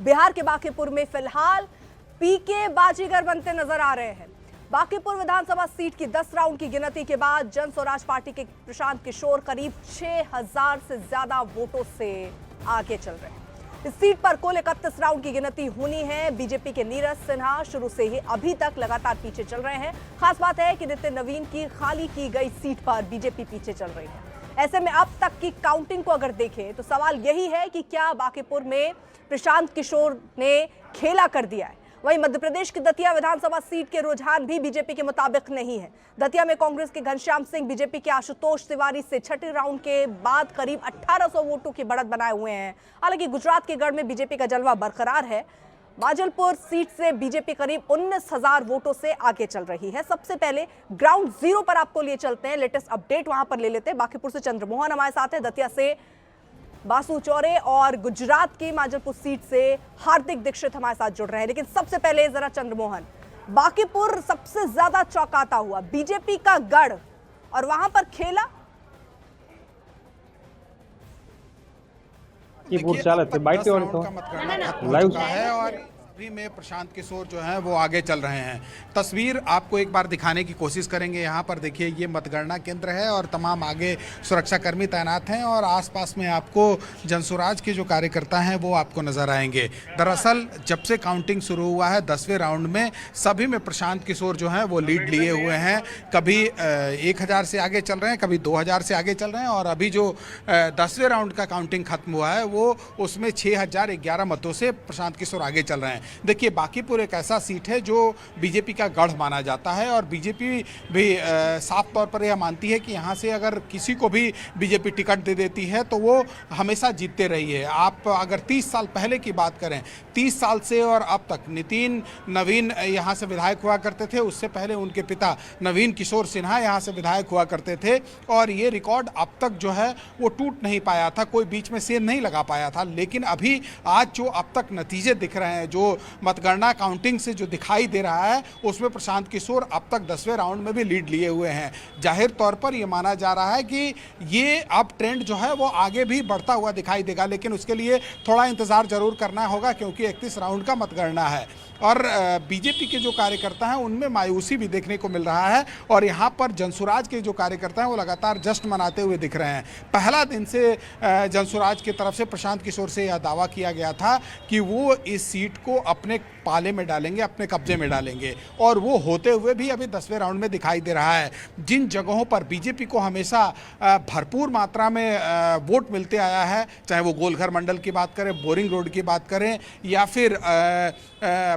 बिहार के बांकीपुर में फिलहाल पीके बाजीगर बनते नजर आ रहे हैं। बांकीपुर विधानसभा सीट की 10 राउंड की गिनती के बाद जन स्वराज पार्टी के प्रशांत किशोर करीब 6000 से ज्यादा वोटों से आगे चल रहे हैं। इस सीट पर कुल 31 राउंड की गिनती होनी है। बीजेपी के नीरज सिन्हा शुरू से ही अभी तक लगातार पीछे चल रहे हैं। खास बात है कि नितिन नवीन की खाली की गई सीट पर बीजेपी पीछे चल रही है। ऐसे में अब तक की काउंटिंग को अगर देखें तो सवाल यही है कि क्या बांकीपुर में प्रशांत किशोर ने खेला कर दिया है। वहीं मध्य प्रदेश की दतिया विधानसभा सीट के रुझान भी बीजेपी के मुताबिक नहीं है। दतिया में कांग्रेस के घनश्याम सिंह बीजेपी के आशुतोष तिवारी से छठे राउंड के बाद करीब 1800 वोटों की बढ़त बनाए हुए हैं। हालांकि गुजरात के गढ़ में बीजेपी का जलवा बरकरार है। माजलपुर सीट से बीजेपी करीब 19,000 वोटों से आगे चल रही है। सबसे पहले ग्राउंड जीरो पर आपको लिए चलते हैं, लेटेस्ट अपडेट वहां पर ले लेते हैं। बांकीपुर से चंद्रमोहन हमारे साथ है, दतिया से बासु चौरे और गुजरात की माजलपुर सीट से हार्दिक दीक्षित हमारे साथ जुड़ रहे हैं। लेकिन सबसे पहले जरा चंद्रमोहन, बांकीपुर सबसे ज्यादा चौंकाता हुआ बीजेपी का गढ़ और वहां पर खेला लाइव है और में प्रशांत किशोर जो हैं वो आगे चल रहे हैं। तस्वीर आपको एक बार दिखाने की कोशिश करेंगे। यहाँ पर देखिए ये मतगणना केंद्र है और तमाम आगे सुरक्षाकर्मी तैनात हैं और आसपास में आपको जनसुराज के जो कार्यकर्ता हैं वो आपको नजर आएंगे। दरअसल जब से काउंटिंग शुरू हुआ है 10वें राउंड में सभी में प्रशांत किशोर जो हैं वो लीड लिए हुए हैं। कभी 1000 से आगे चल रहे हैं, कभी 2000 से आगे चल रहे हैं और अभी जो 10वें राउंड का काउंटिंग खत्म हुआ है वो उसमें 6011 मतों से प्रशांत किशोर आगे चल रहे हैं। देखिए बांकीपुर एक ऐसा सीट है जो बीजेपी का गढ़ माना जाता है और बीजेपी भी साफ तौर पर यह मानती है कि यहाँ से अगर किसी को भी बीजेपी टिकट दे देती है तो वो हमेशा जीतते रही है। आप अगर 30 साल पहले की बात करें, 30 साल से और अब तक नितिन नवीन यहाँ से विधायक हुआ करते थे, उससे पहले उनके पिता नवीन किशोर सिन्हा यहाँ से विधायक हुआ करते थे और ये रिकॉर्ड अब तक जो है वो टूट नहीं पाया था, कोई बीच में सेंध नहीं लगा पाया था। लेकिन अभी आज जो अब तक नतीजे दिख रहे हैं, जो मतगणना काउंटिंग से जो दिखाई दे रहा है उसमें प्रशांत किशोर अब तक 10वें राउंड में भी लीड लिए हुए हैं। जाहिर तौर पर यह माना जा रहा है कि ये अब ट्रेंड जो है वो आगे भी बढ़ता हुआ दिखाई देगा, लेकिन उसके लिए थोड़ा इंतजार जरूर करना होगा क्योंकि 31 राउंड का मतगणना है और बीजेपी के जो कार्यकर्ता हैं उनमें मायूसी भी देखने को मिल रहा है और यहाँ पर जनसुराज के जो कार्यकर्ता हैं वो लगातार जश्न मनाते हुए दिख रहे हैं। पहला दिन से जनसुराज की तरफ से प्रशांत किशोर से यह दावा किया गया था कि वो इस सीट को अपने पाले में डालेंगे, अपने कब्जे में डालेंगे और वो होते हुए भी अभी 10वें राउंड में दिखाई दे रहा है। जिन जगहों पर बीजेपी को हमेशा भरपूर मात्रा में वोट मिलते आया है, चाहे वो गोलघर मंडल की बात करें, बोरिंग रोड की बात करें या फिर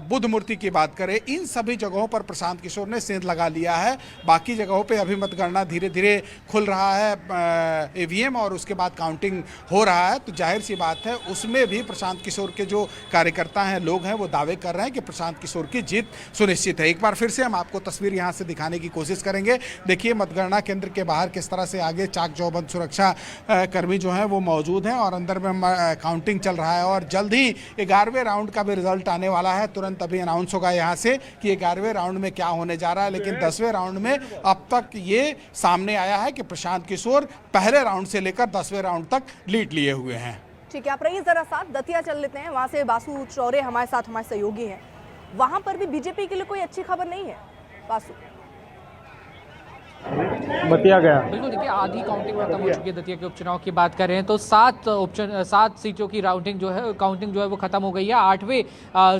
बुद्ध मूर्ति की बात करें, इन सभी जगहों पर प्रशांत किशोर ने सेंध लगा लिया है। बाकी जगहों पे अभी मतगणना धीरे धीरे खुल रहा है, ईवीएम और उसके बाद काउंटिंग हो रहा है, तो जाहिर सी बात है उसमें भी प्रशांत किशोर के जो कार्यकर्ता हैं, लोग हैं, वो दावे कर रहे हैं कि प्रशांत किशोर की जीत सुनिश्चित है। एक बार फिर से हम आपको तस्वीर यहाँ से दिखाने की कोशिश करेंगे। देखिए मतगणना केंद्र के बाहर किस तरह से आगे चाक चौबंद सुरक्षा कर्मी जो हैं वो मौजूद हैं और अंदर में काउंटिंग चल रहा है और जल्द ही 11वें राउंड का भी रिजल्ट आने वाला है। तुरंत अभी अनाउंस होगा यहाँ से कि 11वें राउंड में क्या होने जा रहा है, लेकिन 10वें राउंड में अब तक ये सामने आया है कि प्रशांत किशोर पहले राउंड से लेकर 10वें राउंड तक लीड लिए हुए हैं। ठीक है, आप रहिए जरा साथ, दतिया चल लेते हैं। वहां से बासु चौरे हमारे साथ, हमारे सहयोगी हैं। वहां पर भी बीजेपी के लिए कोई अच्छी खबर नहीं है। बासु बतिया गया बिल्कुल, देखिए आधी काउंटिंग खत्म हो चुकी है। दतिया के उपचुनाव की बात करें तो 7 सीटों की काउंटिंग जो है वो खत्म हो गई है। 8वें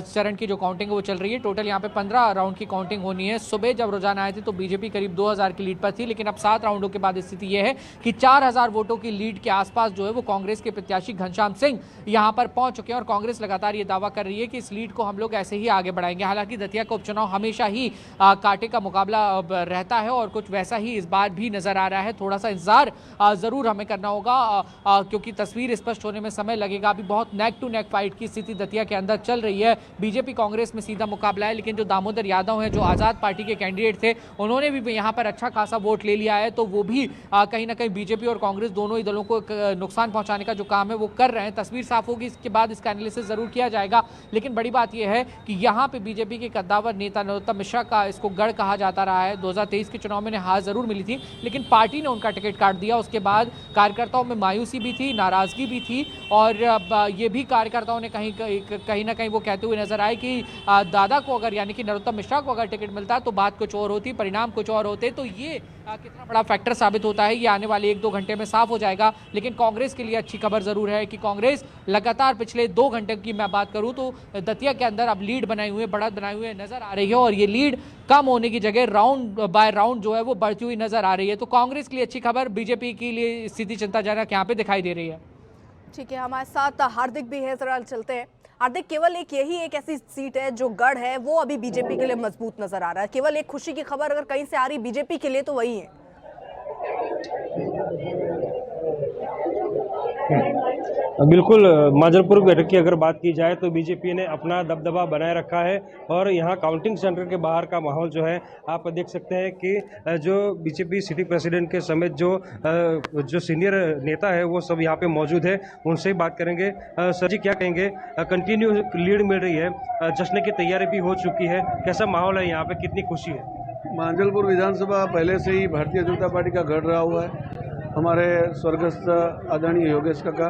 चरण की जो काउंटिंग है वो चल रही है। टोटल यहाँ पे 15 राउंड की काउंटिंग होनी है। सुबह जब रुझान आए थे तो बीजेपी करीब 2000 की लीड पर थी, लेकिन अब 7 राउंडों के बाद स्थिति यह है कि 4000 वोटों की लीड के आसपास जो है वो कांग्रेस के प्रत्याशी घनश्याम सिंह यहाँ पर पहुंच चुके हैं और कांग्रेस लगातार ये दावा कर रही है कि इस लीड को हम लोग ऐसे ही आगे बढ़ाएंगे। हालांकि दतिया का उपचुनाव हमेशा ही कांटे का मुकाबला रहता है और कुछ वैसा ही इस बार भी नजर आ रहा है। थोड़ा सा इंतजार जरूर हमें करना होगा क्योंकि तस्वीर स्पष्ट होने में समय लगेगा। अभी बहुत नेक टू नेक फाइट की स्थिति दतिया के अंदर चल रही है। बीजेपी कांग्रेस में सीधा मुकाबला है, लेकिन जो दामोदर यादव हैं, जो आजाद पार्टी के कैंडिडेट थे, उन्होंने भी यहाँ पर अच्छा खासा वोट ले लिया है, तो वो भी कहीं ना कहीं बीजेपी और कांग्रेस दोनों ही दलों को नुकसान पहुंचाने का जो काम है वो कर रहे हैं। तस्वीर साफ होगी, इसके बाद इसका एनालिसिस जरूर किया जाएगा। लेकिन बड़ी बात यह है कि यहाँ पे बीजेपी के कद्दावर नेता नरोत्तम मिश्रा का इसको गढ़ कहा जाता रहा है। 2023 के चुनाव में हार जरूर मिली रही थी, लेकिन पार्टी ने उनका टिकट काट दिया। उसके बाद कार्यकर्ताओं में मायूसी भी थी, नाराज़गी भी थी, और ये भी कार्यकर्ताओं ने कहीं ना कहीं वो कहते हुए नजर आए कि दादा को अगर, यानी कि नरोत्तम मिश्रा को अगर टिकट मिलता तो बात कुछ और होती, परिणाम कुछ और होते। तो ये कितना बड़ा फैक्टर साबित होता है ये आने वाले 1-2 घंटे में साफ हो जाएगा। लेकिन कांग्रेस के लिए अच्छी खबर जरूर है कि कांग्रेस लगातार पिछले 2 घंटे की मैं बात करूं तो दतिया के अंदर अब लीड बनाए हुए, बढ़त बनाए हुए नजर आ रही है, और ये लीड कम होने की जगह राउंड बाय राउंड जो है वो बढ़ती हुई नजर आ रही है। तो कांग्रेस के लिए अच्छी खबर, बीजेपी के लिए स्थिति चिंताजनक यहाँ पे दिखाई दे रही है। ठीक है, हमारे साथ हार्दिक भी है, जरा चलते हैं। हार्दिक, केवल यही एक ऐसी सीट है जो गढ़ है वो अभी बीजेपी के लिए मजबूत नजर आ रहा है। केवल एक खुशी की खबर अगर कहीं से आ रही बीजेपी के लिए तो वही है। बिल्कुल, माजलपुर बैठक की अगर बात की जाए तो बीजेपी ने अपना दबदबा बनाए रखा है, और यहाँ काउंटिंग सेंटर के बाहर का माहौल जो है आप देख सकते हैं कि जो बीजेपी सिटी प्रेसिडेंट के समेत जो सीनियर नेता है वो सब यहाँ पे मौजूद है। उनसे ही बात करेंगे। सर जी, क्या कहेंगे? कंटिन्यू लीड मिल रही है, जश्न की तैयारी भी हो चुकी है, कैसा माहौल है यहाँ पे, कितनी खुशी है? मांजलपुर विधानसभा पहले से ही भारतीय जनता पार्टी का गढ़ रहा हुआ है। हमारे स्वर्गस्थ आदरणीय योगेश काका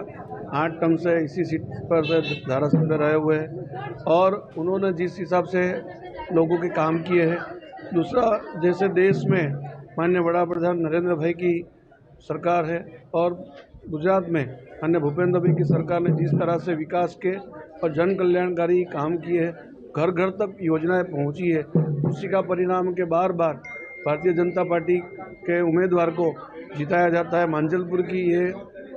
8 टर्म से इसी सीट पर धारासभ्य रहे हुए हैं, और उन्होंने जिस हिसाब से लोगों के काम किए हैं, दूसरा जैसे देश में माननीय बड़ा प्रधान नरेंद्र भाई की सरकार है, और गुजरात में माननीय भूपेंद्र भाई की सरकार ने जिस तरह से विकास के और जन कल्याणकारी काम किए हैं, घर घर तक योजनाएं पहुंची है, उसी का परिणाम के बार बार भारतीय जनता पार्टी के उम्मीदवार को जिताया जाता है। मांजलपुर की ये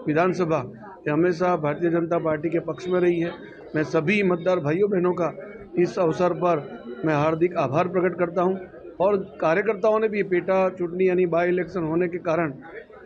विधानसभा ये हमेशा भारतीय जनता पार्टी के पक्ष में रही है। मैं सभी मतदार भाइयों बहनों का इस अवसर पर मैं हार्दिक आभार प्रकट करता हूं, और कार्यकर्ताओं ने भी पेटा चुटनी यानी बाई इलेक्शन होने के कारण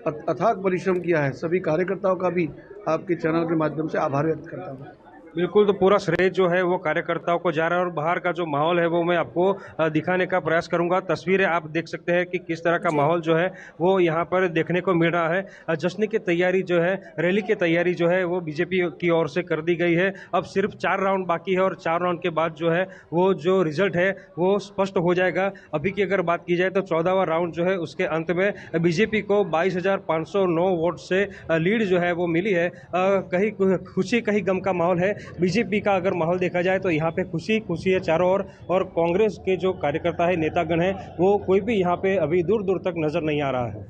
अथाक परिश्रम किया है। सभी कार्यकर्ताओं का भी आपके चैनल के माध्यम से आभार व्यक्त करता हूँ। बिल्कुल, तो पूरा श्रेय जो है वो कार्यकर्ताओं को जा रहा है, और बाहर का जो माहौल है वो मैं आपको दिखाने का प्रयास करूंगा। तस्वीरें आप देख सकते हैं कि किस तरह का माहौल जो है वो यहाँ पर देखने को मिल रहा है। जश्न की तैयारी जो है, रैली की तैयारी जो है वो बीजेपी की ओर से कर दी गई है। अब सिर्फ 4 राउंड बाकी है, और 4 राउंड के बाद जो है वो जो रिजल्ट है वो स्पष्ट हो जाएगा। अभी की अगर बात की जाए तो 14वां राउंड जो है उसके अंत में बीजेपी को 22,509 वोट से लीड जो है वो मिली है। कहीं खुशी कहीं गम का माहौल है। बीजेपी का अगर माहौल देखा जाए तो यहाँ पे खुशी है चारों ओर, और कांग्रेस के जो कार्यकर्ता है, नेतागण है, वो कोई भी यहाँ पे अभी दूर दूर तक नजर नहीं आ रहा है।